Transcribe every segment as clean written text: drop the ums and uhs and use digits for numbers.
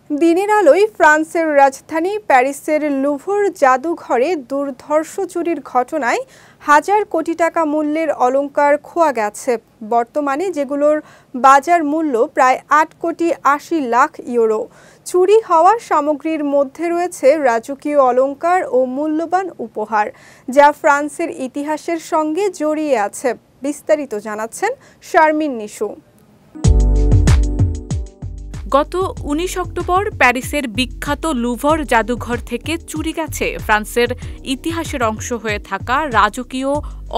দিনের আলোয় ফ্রান্সের রাজধানী প্যারিসের লুভর জাদুঘরে দুর্ধর্ষ চুরির ঘটনায় হাজার কোটি টাকা মূল্যের অলংকার খোয়া গেছে। বর্তমানে যেগুলোর বাজার মূল্য প্রায় ৮ কোটি ৮০ লাখ ইউরো। চুরি হওয়া সামগ্রীর মধ্যে রয়েছে রাজকীয় অলংকার ও মূল্যবান উপহার, যা ফ্রান্সের ইতিহাসের সঙ্গে জড়িয়ে আছে। বিস্তারিত জানাচ্ছেন শারমিন নিশু। গত ১৯ অক্টোবর প্যারিসের বিখ্যাত লুভর জাদুঘর থেকে চুরি গেছে ফ্রান্সের ইতিহাসের অংশ হয়ে থাকা রাজকীয়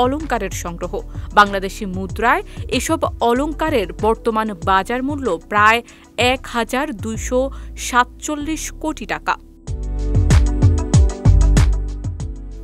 অলংকারের সংগ্রহ। বাংলাদেশি মুদ্রায় এসব অলংকারের বর্তমান বাজার মূল্য প্রায় ১,২৪৭ কোটি টাকা।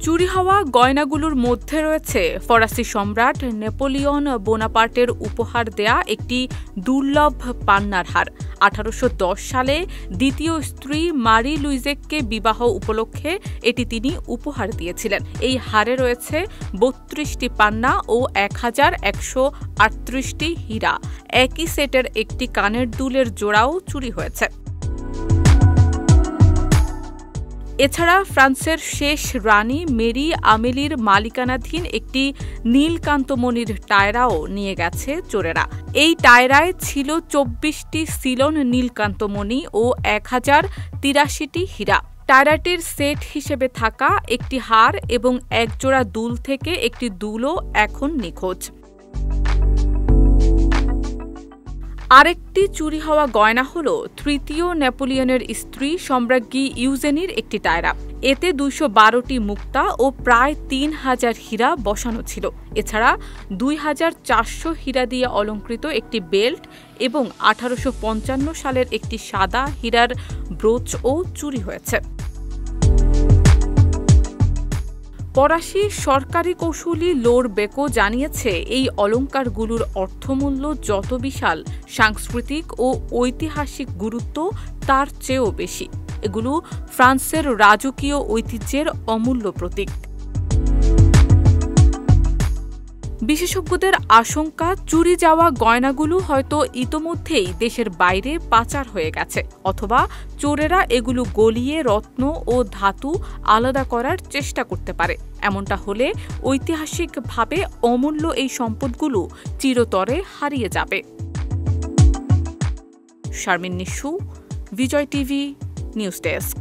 চুরি হওয়া গয়নাগুলোর মধ্যে রয়েছে ফরাসি সম্রাট নেপোলিয়ন বোনাপার্টের উপহার দেয়া একটি দুর্লভ পান্নার হার। ১৮১০ সালে দ্বিতীয় স্ত্রী মারি লুইজেককে বিবাহ উপলক্ষে এটি তিনি উপহার দিয়েছিলেন। এই হারে রয়েছে ৩২টি পান্না ও ১,১৩৮টি হীরা। একই সেটের একটি কানের দুলের জোড়াও চুরি হয়েছে। এছাড়া ফ্রান্সের শেষ রানী মেরি আমেলির মালিকানাধীন একটি নীলকান্তমণির টায়রাও নিয়ে গেছে চোরেরা। এই টায়রায় ছিল ২৪টি সিলন নীলকান্তমণি ও ১,০৮৩টি হীরা। টায়রাটির সেট হিসেবে থাকা একটি হার এবং একজোড়া দুল থেকে একটি দুলও এখন নিখোঁজ। আরেকটি চুরি হওয়া গয়না হল তৃতীয় নেপোলিয়নের স্ত্রী সম্রাজ্ঞী ইউজেনির একটি টায়রা। এতে ২১২টি মুক্তা ও প্রায় ৩,০০০ হীরা বসানো ছিল। এছাড়া ২,৪০০ হীরা দিয়ে অলঙ্কৃত একটি বেল্ট এবং ১৮৫৫ সালের একটি সাদা হীরার ব্রোচও চুরি হয়েছে। ফরাসি সরকারি কৌঁসুলি লোর বেকো জানিয়েছে, এই অলংকারগুলোর অর্থমূল্য যত বিশাল, সাংস্কৃতিক ও ঐতিহাসিক গুরুত্ব তার চেয়েও বেশি। এগুলো ফ্রান্সের রাজকীয় ঐতিহ্যের অমূল্য প্রতীক। বিশেষজ্ঞদের আশঙ্কা, চুরি যাওয়া গয়নাগুলো হয়তো ইতোমধ্যেই দেশের বাইরে পাচার হয়ে গেছে, অথবা চোরেরা এগুলো গলিয়ে রত্ন ও ধাতু আলাদা করার চেষ্টা করতে পারে। এমনটা হলে ঐতিহাসিকভাবে অমূল্য এই সম্পদগুলো চিরতরে হারিয়ে যাবে। শারমিন নিশু, বিজয় টিভি, নিউজ ডেস্ক।